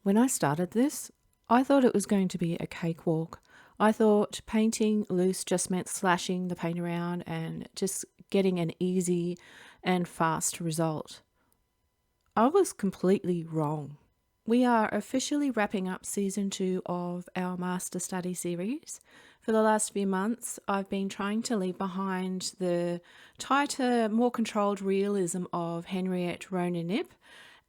When I started this, I thought it was going to be a cakewalk. I thought painting loose just meant slashing the paint around and just getting an easy and fast result. I was completely wrong. We are officially wrapping up season 2 of our Master Study series. For the last few months, I've been trying to leave behind the tighter, more controlled realism of Henriette Ronan Knipp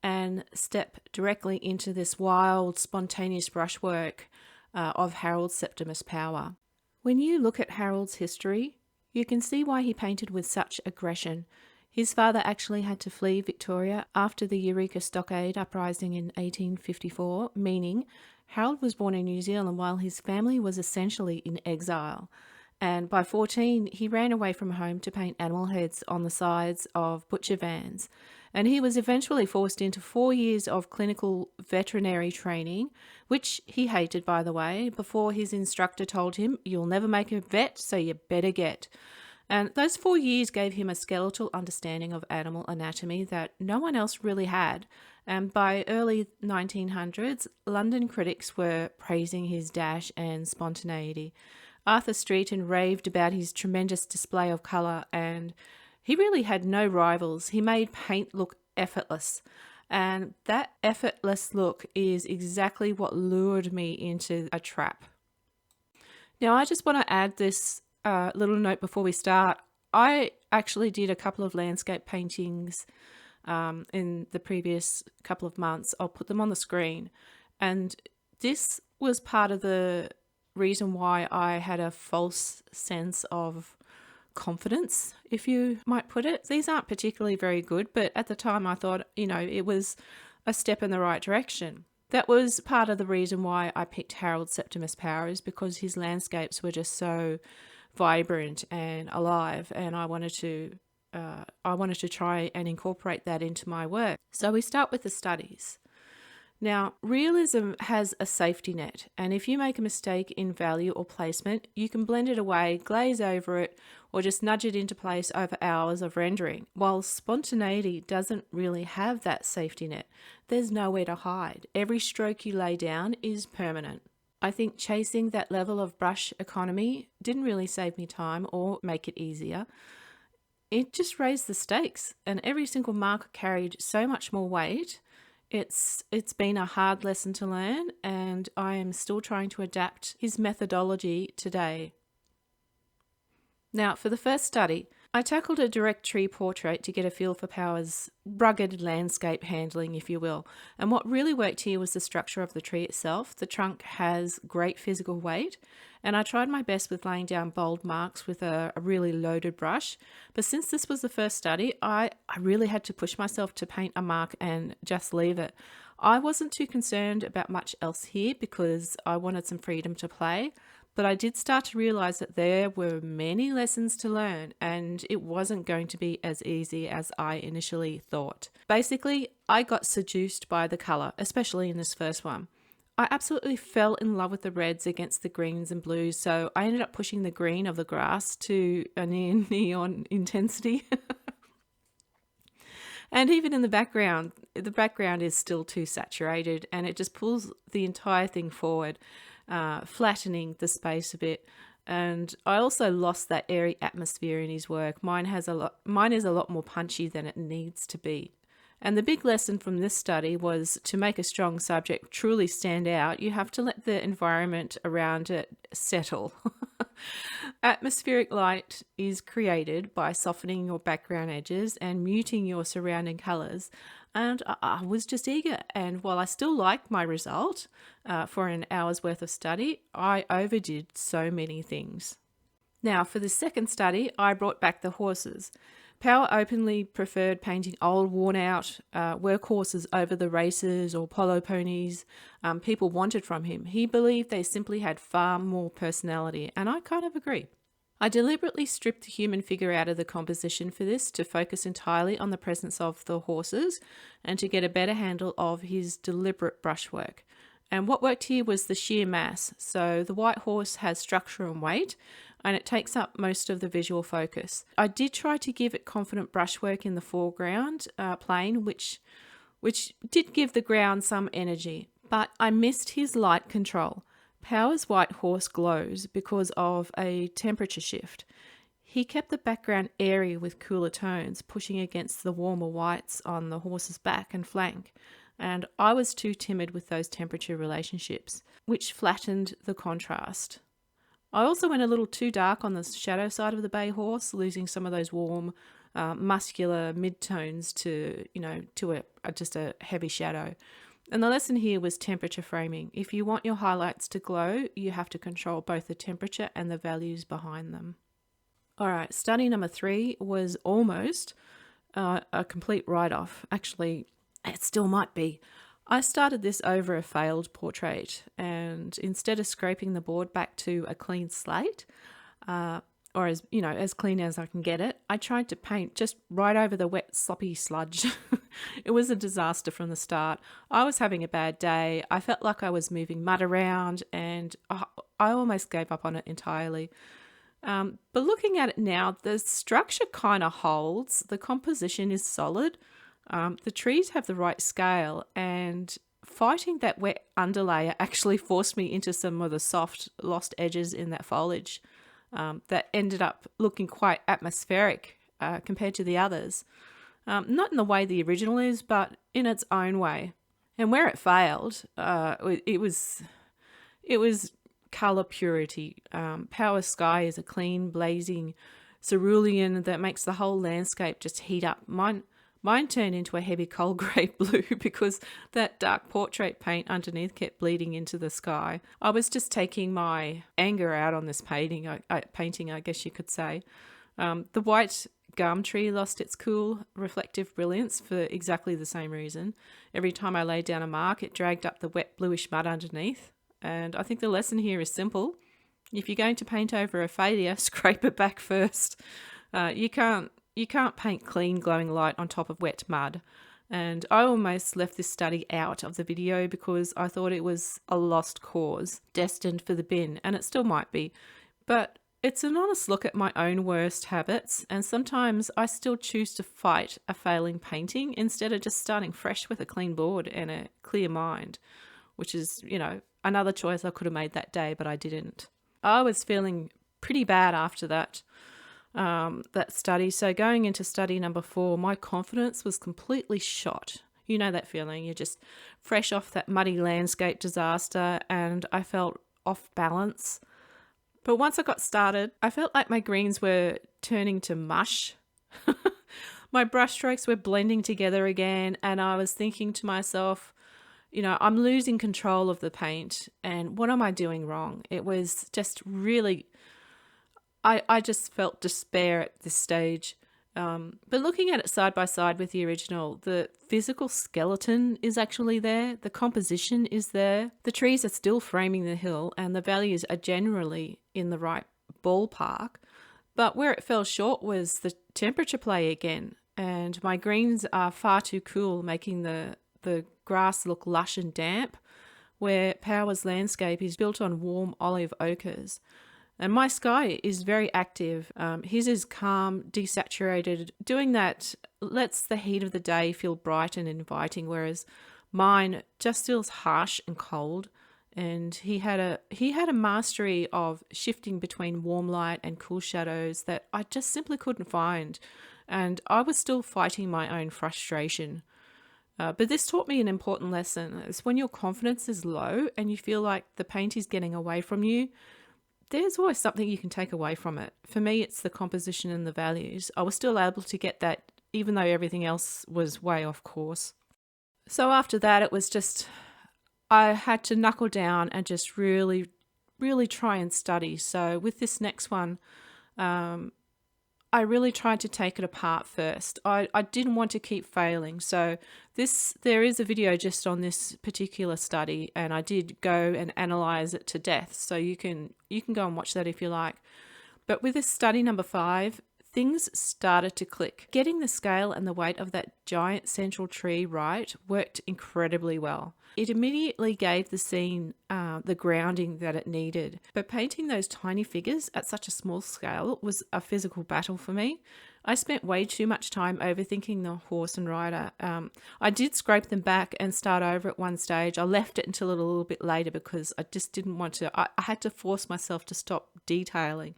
and step directly into this wild, spontaneous brushwork of Harold Septimus Power. When you look at Harold's history, you can see why he painted with such aggression. His father actually had to flee Victoria after the Eureka Stockade uprising in 1854, meaning Harold was born in New Zealand while his family was essentially in exile. And by 14, he ran away from home to paint animal heads on the sides of butcher vans. And he was eventually forced into 4 years of clinical veterinary training, which he hated, by the way, before his instructor told him, "You'll never make a vet, so you better get." And those 4 years gave him a skeletal understanding of animal anatomy that no one else really had. And by early 1900s, London critics were praising his dash and spontaneity. Arthur Streeton raved about his tremendous display of colour, and he really had no rivals. He made paint look effortless. And that effortless look is exactly what lured me into a trap. Now, I just want to add this little note before we start. I actually did a couple of landscape paintings in the previous couple of months. I'll put them on the screen. And this was part of the reason why I had a false sense of confidence, if you might put it. These aren't particularly very good, but at the time I thought, it was a step in the right direction. That was part of the reason why I picked Harold Septimus Power, is because his landscapes were just so vibrant and alive, and I wanted to try and incorporate that into my work. So we start with the studies. Now, realism has a safety net, and if you make a mistake in value or placement, you can blend it away, glaze over it, or just nudge it into place over hours of rendering. While spontaneity doesn't really have that safety net, there's nowhere to hide. Every stroke you lay down is permanent. I think chasing that level of brush economy didn't really save me time or make it easier. It just raised the stakes, and every single marker carried so much more weight. It's been a hard lesson to learn, and I am still trying to adapt his methodology today. Now, for the first study, I tackled a direct tree portrait to get a feel for Power's rugged landscape handling, if you will. And what really worked here was the structure of the tree itself. The trunk has great physical weight, and I tried my best with laying down bold marks with a really loaded brush. But since this was the first study, I really had to push myself to paint a mark and just leave it. I wasn't too concerned about much else here because I wanted some freedom to play. But I did start to realise that there were many lessons to learn, and it wasn't going to be as easy as I initially thought. Basically, I got seduced by the colour, especially in this first one. I absolutely fell in love with the reds against the greens and blues, so I ended up pushing the green of the grass to a near neon intensity. And even in the background is still too saturated, and it just pulls the entire thing forward, flattening the space a bit. And I also lost that airy atmosphere in his work. Mine is a lot more punchy than it needs to be. And the big lesson from this study was to make a strong subject truly stand out, you have to let the environment around it settle. Atmospheric light is created by softening your background edges and muting your surrounding colours. And I was just eager. And while I still like my result for an hour's worth of study, I overdid so many things. Now, for the second study, I brought back the horses. Power openly preferred painting old, worn-out workhorses over the racers or polo ponies people wanted from him. He believed they simply had far more personality, and I kind of agree. I deliberately stripped the human figure out of the composition for this to focus entirely on the presence of the horses and to get a better handle of his deliberate brushwork. And what worked here was the sheer mass. So the white horse has structure and weight, and it takes up most of the visual focus. I did try to give it confident brushwork in the foreground plane, which did give the ground some energy. But I missed his light control. Power's white horse glows because of a temperature shift. He kept the background airy with cooler tones, pushing against the warmer whites on the horse's back and flank, and I was too timid with those temperature relationships, which flattened the contrast. I also went a little too dark on the shadow side of the bay horse, losing some of those warm, muscular mid-tones to just a heavy shadow. And the lesson here was temperature framing. If you want your highlights to glow, you have to control both the temperature and the values behind them. All right, study number 3 was almost a complete write-off. Actually, it still might be. I started this over a failed portrait, and instead of scraping the board back to a clean slate, or as clean as I can get it, I tried to paint just right over the wet, sloppy sludge. It was a disaster from the start. I was having a bad day. I felt like I was moving mud around, and I almost gave up on it entirely. But looking at it now, the structure kind of holds. The composition is solid. The trees have the right scale, and fighting that wet underlayer actually forced me into some of the soft, lost edges in that foliage that ended up looking quite atmospheric compared to the others. Not in the way the original is, but in its own way. And where it failed, it was colour purity. Power Sky is a clean, blazing cerulean that makes the whole landscape just heat up. Mine turned into a heavy coal grey blue because that dark portrait paint underneath kept bleeding into the sky. I was just taking my anger out on this painting, I guess you could say. The white gum tree lost its cool, reflective brilliance for exactly the same reason. Every time I laid down a mark, it dragged up the wet bluish mud underneath. And I think the lesson here is simple. If you're going to paint over a failure, scrape it back first. You can't paint clean, glowing light on top of wet mud. And I almost left this study out of the video because I thought it was a lost cause, destined for the bin, and it still might be. But it's an honest look at my own worst habits, and sometimes I still choose to fight a failing painting instead of just starting fresh with a clean board and a clear mind, which is, another choice I could have made that day, but I didn't. I was feeling pretty bad after that study. So going into study number 4, my confidence was completely shot. You know that feeling. You're just fresh off that muddy landscape disaster, and I felt off balance. But once I got started, I felt like my greens were turning to mush. My brushstrokes were blending together again, and I was thinking to myself, I'm losing control of the paint, and what am I doing wrong? It was just really, I just felt despair at this stage. But looking at it side by side with the original, the physical skeleton is actually there. The composition is there. The trees are still framing the hill, and the values are generally in the right ballpark. But where it fell short was the temperature play again. And my greens are far too cool, making the grass look lush and damp, where Power's landscape is built on warm olive ochres. And my sky is very active. His is calm, desaturated. Doing that lets the heat of the day feel bright and inviting, whereas mine just feels harsh and cold. And he had a mastery of shifting between warm light and cool shadows that I just simply couldn't find. And I was still fighting my own frustration. But this taught me an important lesson. It's when your confidence is low and you feel like the paint is getting away from you, there's always something you can take away from it. For me, it's the composition and the values. I was still able to get that even though everything else was way off course. So after that, it was just, I had to knuckle down and just really, really try and study. So with this next one, I really tried to take it apart first. I didn't want to keep failing. So there is a video just on this particular study, and I did go and analyze it to death. So you can go and watch that if you like. But with this study number 5, things started to click. Getting the scale and the weight of that giant central tree right worked incredibly well. It immediately gave the scene the grounding that it needed. But painting those tiny figures at such a small scale was a physical battle for me. I spent way too much time overthinking the horse and rider. I did scrape them back and start over at one stage. I left it until a little bit later because I just didn't want to. I had to force myself to stop detailing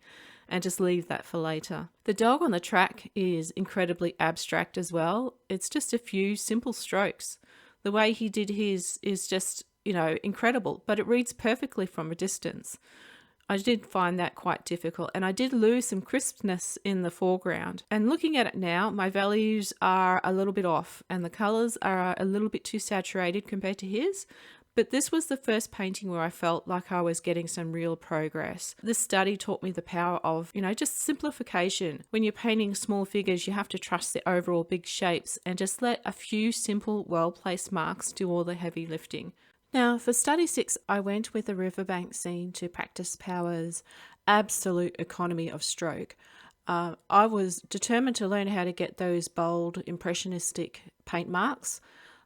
and just leave that for later. The dog on the track is incredibly abstract as well. It's just a few simple strokes. The way he did his is just, incredible, but it reads perfectly from a distance. I did find that quite difficult, and I did lose some crispness in the foreground. And looking at it now, my values are a little bit off and the colours are a little bit too saturated compared to his. But this was the first painting where I felt like I was getting some real progress. This study taught me the power of, just simplification. When you're painting small figures, you have to trust the overall big shapes and just let a few simple, well-placed marks do all the heavy lifting. Now, for study 6, I went with a riverbank scene to practice Power's absolute economy of stroke. I was determined to learn how to get those bold, impressionistic paint marks.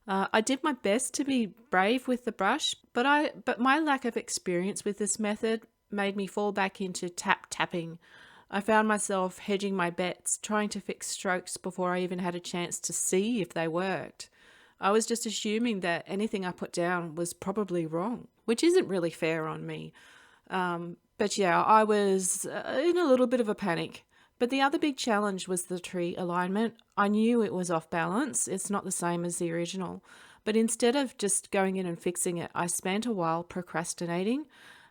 I did my best to be brave with the brush, but my lack of experience with this method made me fall back into tapping. I found myself hedging my bets, trying to fix strokes before I even had a chance to see if they worked. I was just assuming that anything I put down was probably wrong, which isn't really fair on me. But yeah, I was in a little bit of a panic. But the other big challenge was the tree alignment. I knew it was off balance. It's not the same as the original. But instead of just going in and fixing it, I spent a while procrastinating,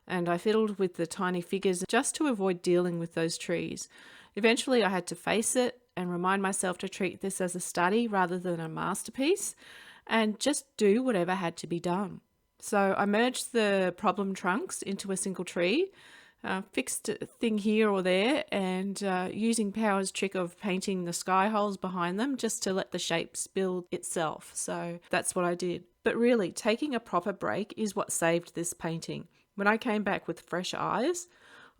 and I fiddled with the tiny figures just to avoid dealing with those trees. Eventually I had to face it and remind myself to treat this as a study rather than a masterpiece and just do whatever had to be done. So I merged the problem trunks into a single tree, fixed a thing here or there, and using Power's trick of painting the sky holes behind them just to let the shapes build itself. So that's what I did. But really, taking a proper break is what saved this painting. When I came back with fresh eyes,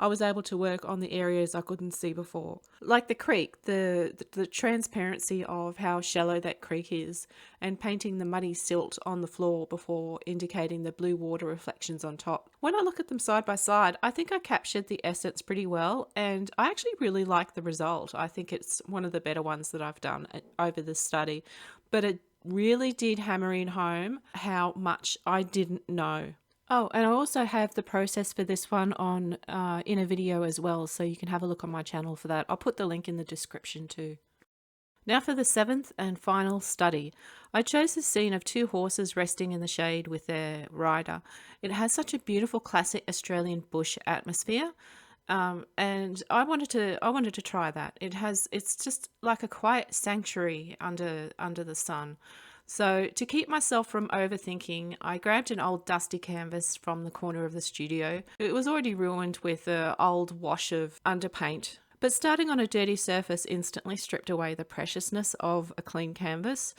I was able to work on the areas I couldn't see before. Like the creek, the transparency of how shallow that creek is, and painting the muddy silt on the floor before indicating the blue water reflections on top. When I look at them side by side, I think I captured the essence pretty well, and I actually really like the result. I think it's one of the better ones that I've done over this study, but it really did hammer in home how much I didn't know. Oh, and I also have the process for this one on in a video as well, so you can have a look on my channel for that. I'll put the link in the description too. Now for the 7th and final study. I chose the scene of 2 horses resting in the shade with their rider. It has such a beautiful classic Australian bush atmosphere, and I wanted to try that. It's just like a quiet sanctuary under the sun. So to keep myself from overthinking, I grabbed an old dusty canvas from the corner of the studio. It was already ruined with an old wash of underpaint, but starting on a dirty surface instantly stripped away the preciousness of a clean canvas.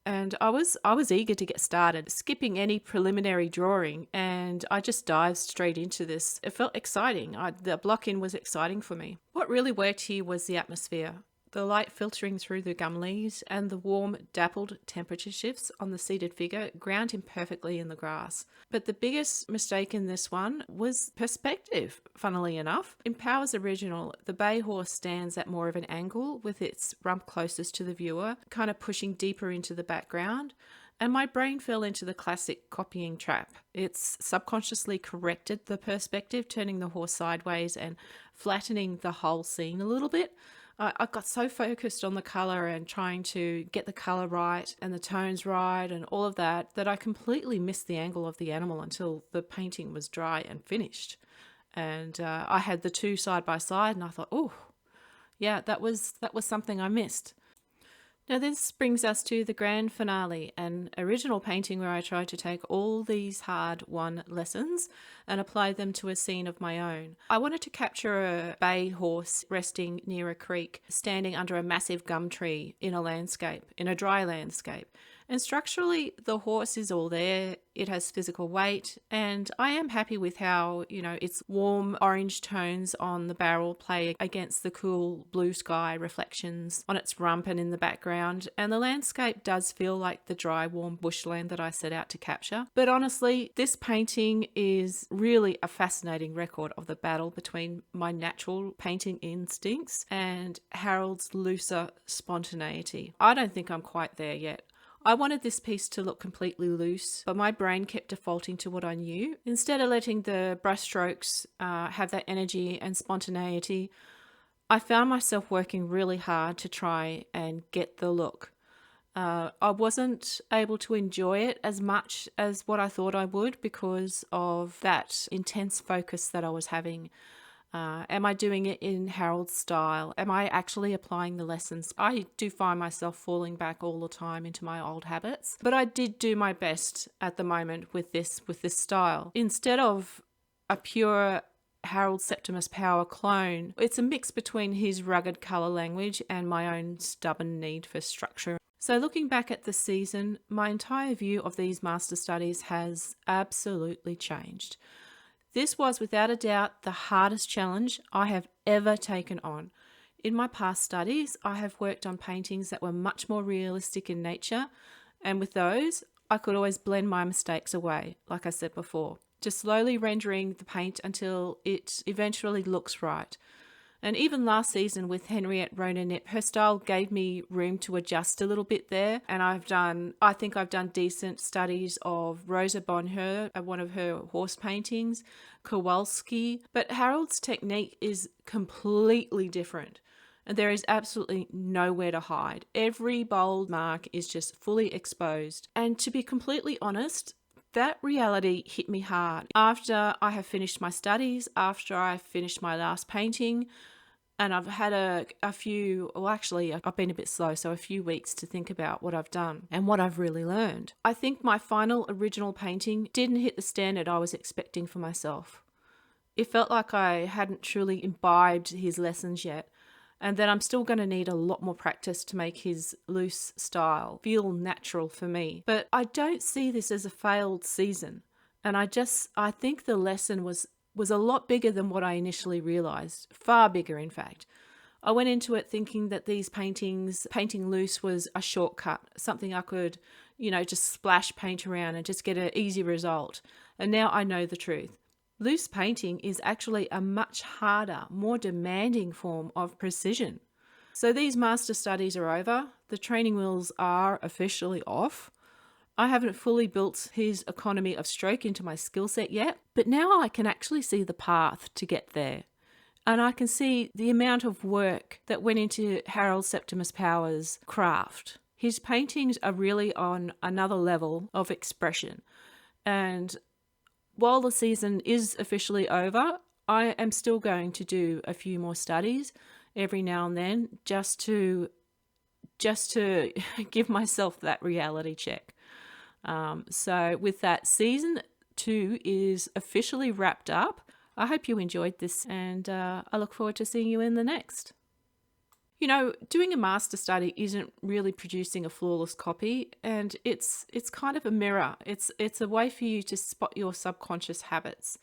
And I was eager to get started, skipping any preliminary drawing, and I just dived straight into this. It felt exciting. The block-in was exciting for me. What really worked here was the atmosphere. The light filtering through the gum leaves and the warm, dappled temperature shifts on the seated figure ground him perfectly in the grass. But the biggest mistake in this one was perspective, funnily enough. In Power's original, the bay horse stands at more of an angle with its rump closest to the viewer, kind of pushing deeper into the background. And my brain fell into the classic copying trap. It's subconsciously corrected the perspective, turning the horse sideways and flattening the whole scene a little bit. I got so focused on the colour and trying to get the colour right and the tones right and all of that I completely missed the angle of the animal until the painting was dry and finished. And I had the 2 side by side and I thought, oh, yeah, that was something I missed. Now this brings us to the grand finale, an original painting where I tried to take all these hard-won lessons and apply them to a scene of my own. I wanted to capture a bay horse resting near a creek, standing under a massive gum tree in a dry landscape. And structurally, the horse is all there. It has physical weight, and I am happy with how, its warm orange tones on the barrel play against the cool blue sky reflections on its rump and in the background. And the landscape does feel like the dry, warm bushland that I set out to capture. But honestly, this painting is really a fascinating record of the battle between my natural painting instincts and Harold's looser spontaneity. I don't think I'm quite there yet. I wanted this piece to look completely loose, but my brain kept defaulting to what I knew. Instead of letting the brushstrokes have that energy and spontaneity, I found myself working really hard to try and get the look. I wasn't able to enjoy it as much as what I thought I would because of that intense focus that I was having. Am I doing it in Harold's style? Am I actually applying the lessons? I do find myself falling back all the time into my old habits, but I did do my best at the moment with this style. Instead of a pure Harold Septimus Power clone, it's a mix between his rugged colour language and my own stubborn need for structure. So looking back at the season, my entire view of these master studies has absolutely changed. This was without a doubt the hardest challenge I have ever taken on. In my past studies, I have worked on paintings that were much more realistic in nature, and with those, I could always blend my mistakes away, like I said before, just slowly rendering the paint until it eventually looks right. And even last season with Henriette Ronanip, her style gave me room to adjust a little bit there. And I think I've done decent studies of Rosa Bonheur, one of her horse paintings, Kowalski. But Harold's technique is completely different. And there is absolutely nowhere to hide. Every bold mark is just fully exposed. And to be completely honest, that reality hit me hard. After I have finished my studies, after I finished my last painting, and I've had a few, well actually I've been a bit slow, so a few weeks to think about what I've done and what I've really learned. I think my final original painting didn't hit the standard I was expecting for myself. It felt like I hadn't truly imbibed his lessons yet, and that I'm still going to need a lot more practice to make his loose style feel natural for me. But I don't see this as a failed season, and I think the lesson was a lot bigger than what I initially realized, far bigger in fact. I went into it thinking that these painting loose was a shortcut, something I could, just splash paint around and just get an easy result. And now I know the truth. Loose painting is actually a much harder, more demanding form of precision. So these master studies are over. The training wheels are officially off. I haven't fully built his economy of stroke into my skill set yet, but now I can actually see the path to get there. And I can see the amount of work that went into Harold Septimus Power's craft. His paintings are really on another level of expression. And while the season is officially over, I am still going to do a few more studies every now and then just to give myself that reality check. So with that, season 2 is officially wrapped up. I hope you enjoyed this, and I look forward to seeing you in the next. Doing a master study isn't really producing a flawless copy, and it's kind of a mirror. It's a way for you to spot your subconscious habits.